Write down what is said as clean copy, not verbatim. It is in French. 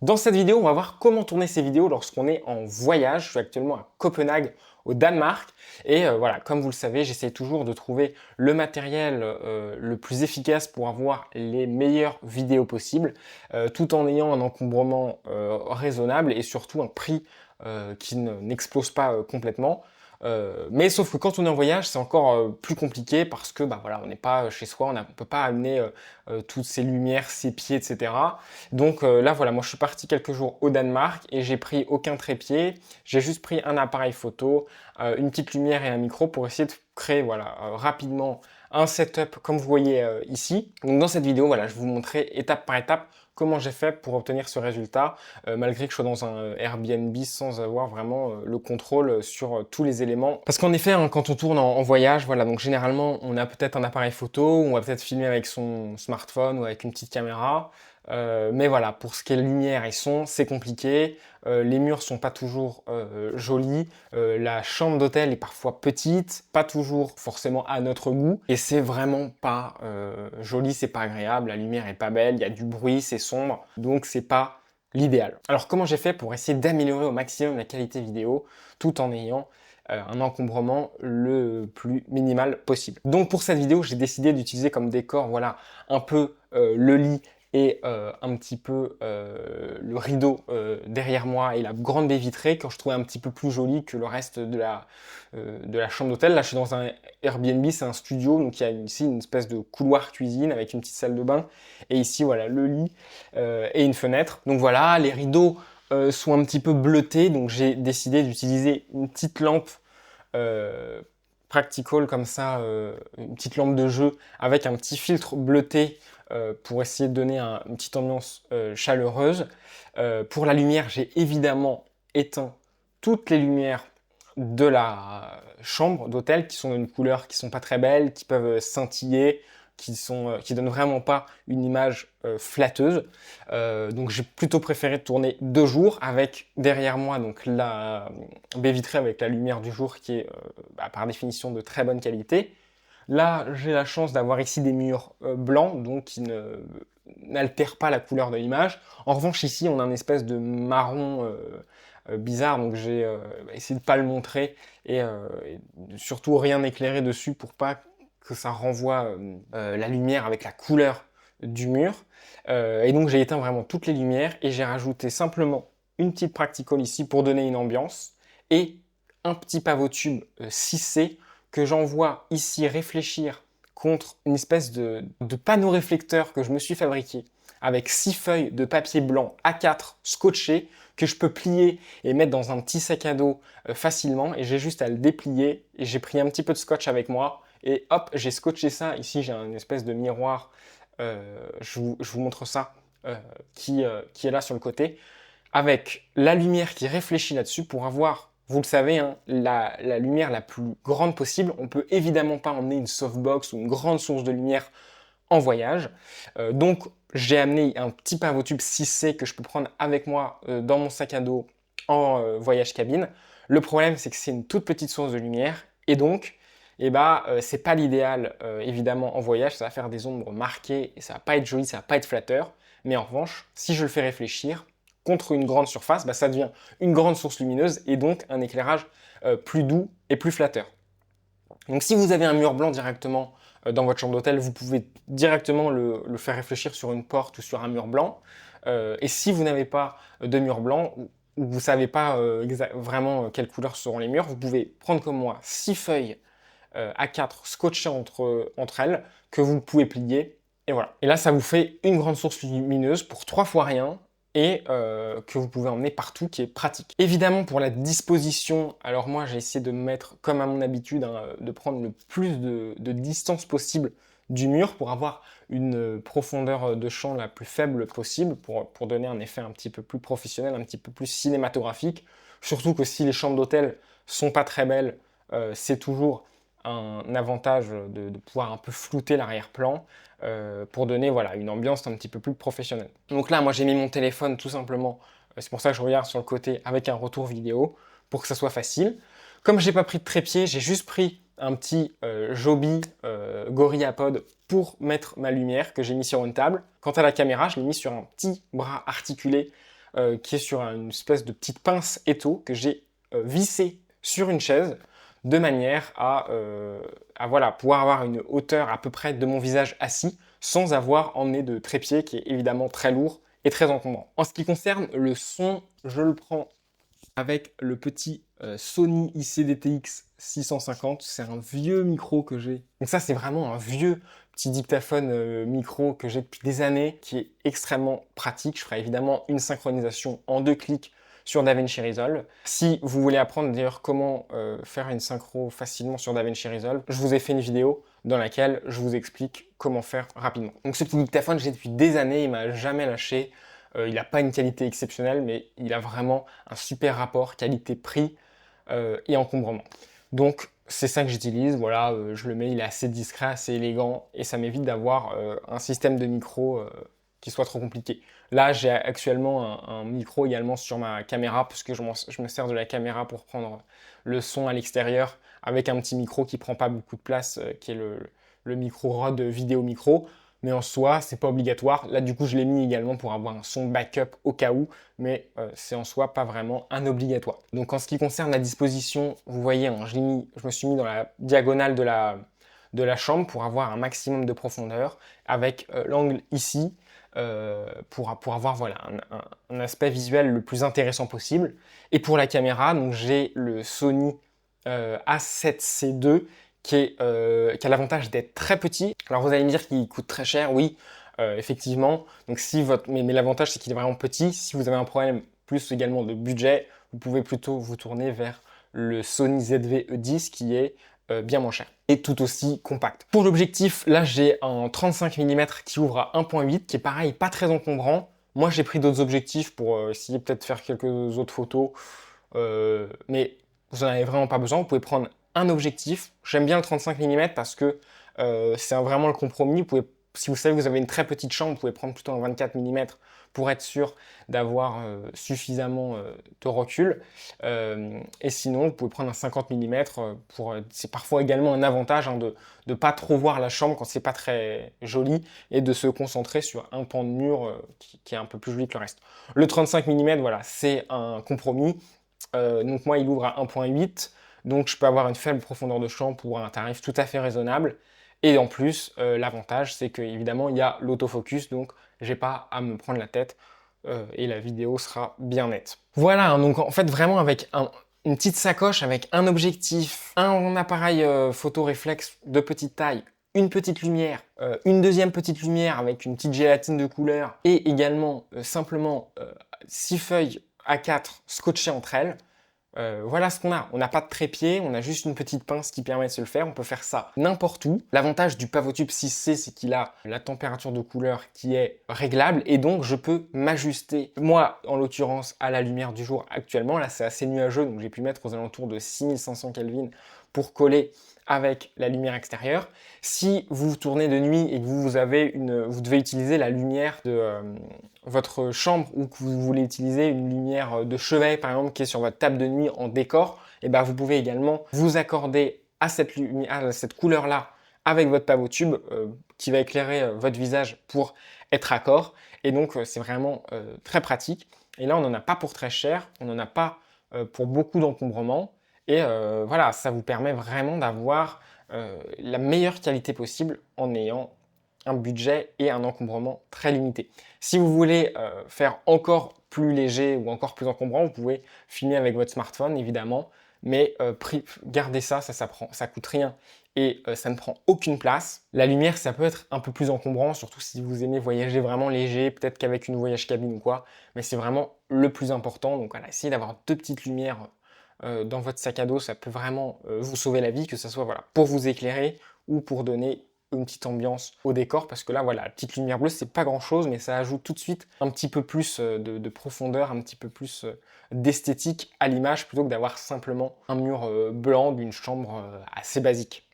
Dans cette vidéo, on va voir comment tourner ces vidéos lorsqu'on est en voyage. Je suis actuellement à Copenhague, au Danemark. Et voilà, comme vous le savez, j'essaie toujours de trouver le matériel le plus efficace pour avoir les meilleures vidéos possibles, tout en ayant un encombrement raisonnable et surtout un prix qui n'explose pas complètement. Mais sauf que quand on est en voyage, c'est encore plus compliqué parce que bah voilà, on n'est pas chez soi, on ne peut pas amener toutes ces lumières, ces pieds, etc. Donc là voilà, moi je suis parti quelques jours au Danemark et j'ai pris aucun trépied, j'ai juste pris un appareil photo, une petite lumière et un micro pour essayer de créer voilà rapidement un setup comme vous voyez ici. Donc dans cette vidéo, voilà, je vais vous montrer étape par étape comment j'ai fait pour obtenir ce résultat, malgré que je sois dans un Airbnb sans avoir vraiment le contrôle sur tous les éléments. Parce qu'en effet, hein, quand on tourne en voyage, voilà, donc généralement, on a peut-être un appareil photo, on va peut-être filmer avec son smartphone ou avec une petite caméra. Mais voilà, pour ce qui est lumière et son, c'est compliqué. Les murs sont pas toujours jolis. La chambre d'hôtel est parfois petite, pas toujours forcément à notre goût. Et c'est vraiment pas joli, c'est pas agréable. La lumière est pas belle, il y a du bruit, c'est sombre. Donc c'est pas l'idéal. Alors comment j'ai fait pour essayer d'améliorer au maximum la qualité vidéo tout en ayant un encombrement le plus minimal possible. Donc pour cette vidéo, j'ai décidé d'utiliser comme décor, voilà, un peu le lit et un petit peu le rideau derrière moi et la grande baie vitrée que je trouvais un petit peu plus jolie que le reste de la chambre d'hôtel. Là, je suis dans un Airbnb, c'est un studio, donc il y a ici une espèce de couloir cuisine avec une petite salle de bain et ici, voilà, le lit et une fenêtre. Donc voilà, les rideaux sont un petit peu bleutés, donc j'ai décidé d'utiliser une petite lampe euh, practical comme ça, une petite lampe de jeu avec un petit filtre bleuté pour essayer de donner une petite ambiance chaleureuse. Pour la lumière, j'ai évidemment éteint toutes les lumières de la chambre d'hôtel qui sont d'une couleur qui sont pas très belles, qui peuvent scintiller, qui donnent vraiment pas une image flatteuse. Donc j'ai plutôt préféré tourner 2 jours avec derrière moi donc la baie vitrée avec la lumière du jour qui est par définition de très bonne qualité. Là, j'ai la chance d'avoir ici des murs blancs, donc qui n'altèrent pas la couleur de l'image. En revanche, ici, on a une espèce de marron bizarre, donc j'ai essayé de pas le montrer et surtout rien éclairer dessus pour pas que ça renvoie la lumière avec la couleur du mur. Et donc j'ai éteint vraiment toutes les lumières et j'ai rajouté simplement une petite practical ici pour donner une ambiance et un petit pavotube 6C que j'envoie ici réfléchir contre une espèce de panneau réflecteur que je me suis fabriqué avec 6 feuilles de papier blanc A4 scotché que je peux plier et mettre dans un petit sac à dos facilement et j'ai juste à le déplier et j'ai pris un petit peu de scotch avec moi et hop, j'ai scotché ça. Ici, j'ai une espèce de miroir, je vous montre ça, qui est là sur le côté, avec la lumière qui réfléchit là-dessus pour avoir, vous le savez, hein, la lumière la plus grande possible. On peut évidemment pas emmener une softbox ou une grande source de lumière en voyage. Donc j'ai amené un petit pavotube 6C que je peux prendre avec moi dans mon sac à dos en voyage cabine. Le problème, c'est que c'est une toute petite source de lumière et donc c'est pas l'idéal évidemment en voyage, ça va faire des ombres marquées et ça va pas être joli, ça va pas être flatteur. Mais en revanche, si je le fais réfléchir contre une grande surface, bah, ça devient une grande source lumineuse et donc un éclairage plus doux et plus flatteur. Donc si vous avez un mur blanc directement dans votre chambre d'hôtel, vous pouvez directement le faire réfléchir sur une porte ou sur un mur blanc. Et si vous n'avez pas de mur blanc, ou vous ne savez pas vraiment quelle couleur seront les murs, vous pouvez prendre comme moi 6 feuilles A4 scotchées entre elles que vous pouvez plier. Et voilà. Et là, ça vous fait une grande source lumineuse pour 3 fois rien et que vous pouvez emmener partout, qui est pratique. Évidemment, pour la disposition, alors moi j'ai essayé de me mettre, comme à mon habitude, hein, de prendre le plus de distance possible du mur pour avoir une profondeur de champ la plus faible possible, pour donner un effet un petit peu plus professionnel, un petit peu plus cinématographique. Surtout que si les chambres d'hôtel sont pas très belles, c'est toujours un avantage de pouvoir un peu flouter l'arrière-plan pour donner voilà, une ambiance un petit peu plus professionnelle. Donc là, moi j'ai mis mon téléphone tout simplement, c'est pour ça que je regarde sur le côté avec un retour vidéo, pour que ça soit facile. Comme j'ai pas pris de trépied, j'ai juste pris un petit Joby GorillaPod pour mettre ma lumière que j'ai mis sur une table. Quant à la caméra, je l'ai mis sur un petit bras articulé qui est sur une espèce de petite pince étau que j'ai vissé sur une chaise de manière à voilà, pouvoir avoir une hauteur à peu près de mon visage assis sans avoir emmené de trépied qui est évidemment très lourd et très encombrant. En ce qui concerne le son, je le prends avec le petit Sony IC-DTX 650. C'est un vieux micro que j'ai. Donc ça, c'est vraiment un vieux petit dictaphone micro que j'ai depuis des années, qui est extrêmement pratique. Je ferai évidemment une synchronisation en 2 clics sur DaVinci Resolve. Si vous voulez apprendre d'ailleurs comment faire une synchro facilement sur DaVinci Resolve, je vous ai fait une vidéo dans laquelle je vous explique comment faire rapidement. Donc ce petit dictaphone, j'ai depuis des années, il m'a jamais lâché. Il n'a pas une qualité exceptionnelle, mais il a vraiment un super rapport qualité-prix et encombrement. Donc c'est ça que j'utilise, voilà, je le mets, il est assez discret, assez élégant, et ça m'évite d'avoir un système de micro qui soit trop compliqué. Là, j'ai actuellement un micro également sur ma caméra, parce que je me sers de la caméra pour prendre le son à l'extérieur, avec un petit micro qui prend pas beaucoup de place, qui est le micro Rode Vidéo Micro. Mais en soi, c'est pas obligatoire. Là, du coup, je l'ai mis également pour avoir un son backup au cas où, mais c'est en soi pas vraiment un obligatoire. Donc, en ce qui concerne la disposition, vous voyez, hein, je me suis mis dans la diagonale de la chambre pour avoir un maximum de profondeur, avec l'angle ici, pour avoir voilà, un aspect visuel le plus intéressant possible. Et pour la caméra, donc j'ai le Sony A7C2 qui a l'avantage d'être très petit. Alors vous allez me dire qu'il coûte très cher, oui, effectivement. Donc si mais l'avantage c'est qu'il est vraiment petit. Si vous avez un problème plus également de budget, vous pouvez plutôt vous tourner vers le Sony ZV-E10 qui est bien moins cher et tout aussi compact. Pour l'objectif, là j'ai un 35 mm qui ouvre à 1.8 qui est pareil, pas très encombrant. Moi j'ai pris d'autres objectifs pour essayer peut-être faire quelques autres photos, mais vous n'en avez vraiment pas besoin. Vous pouvez prendre un objectif. J'aime bien le 35 mm parce que c'est vraiment le compromis. Si vous savez que vous avez une très petite chambre, vous pouvez prendre plutôt un 24 mm pour être sûr d'avoir suffisamment de recul. Et sinon, vous pouvez prendre un 50 mm c'est parfois également un avantage de ne pas trop voir la chambre quand c'est pas très joli et de se concentrer sur un pan de mur qui est un peu plus joli que le reste. Le 35 mm, voilà, c'est un compromis. Donc moi, il ouvre à 1.8. Donc je peux avoir une faible profondeur de champ pour un tarif tout à fait raisonnable. Et en plus, l'avantage, c'est qu'évidemment, il y a l'autofocus, donc j'ai pas à me prendre la tête et la vidéo sera bien nette. Voilà, hein, donc en fait, vraiment avec une petite sacoche, avec un objectif, un appareil photo réflexe de petite taille, une petite lumière, une deuxième petite lumière avec une petite gélatine de couleur et également simplement 6 feuilles A4 scotchées entre elles. Voilà ce qu'on a. On n'a pas de trépied, on a juste une petite pince qui permet de se le faire. On peut faire ça n'importe où. L'avantage du Pavotube 6C, c'est qu'il a la température de couleur qui est réglable et donc je peux m'ajuster. Moi, en l'occurrence, à la lumière du jour actuellement, là c'est assez nuageux, donc j'ai pu mettre aux alentours de 6500 Kelvin pour coller avec la lumière extérieure. Si vous tournez de nuit et que vous devez utiliser la lumière de votre chambre ou que vous voulez utiliser une lumière de chevet par exemple qui est sur votre table de nuit en décor, et ben vous pouvez également vous accorder à cette couleur-là avec votre Pavotube qui va éclairer votre visage pour être raccord. Et donc c'est vraiment très pratique. Et là on n'en a pas pour très cher, on n'en a pas pour beaucoup d'encombrement. Et voilà, ça vous permet vraiment d'avoir la meilleure qualité possible en ayant un budget et un encombrement très limité. Si vous voulez faire encore plus léger ou encore plus encombrant, vous pouvez filmer avec votre smartphone évidemment, mais gardez ça coûte rien et ça ne prend aucune place. La lumière, ça peut être un peu plus encombrant, surtout si vous aimez voyager vraiment léger, peut-être qu'avec une voyage cabine ou quoi, mais c'est vraiment le plus important. Donc voilà, essayez d'avoir 2 petites lumières dans votre sac à dos, ça peut vraiment vous sauver la vie, que ce soit voilà, pour vous éclairer ou pour donner une petite ambiance au décor, parce que là, voilà, la petite lumière bleue, c'est pas grand-chose, mais ça ajoute tout de suite un petit peu plus de profondeur, un petit peu plus d'esthétique à l'image, plutôt que d'avoir simplement un mur blanc d'une chambre assez basique.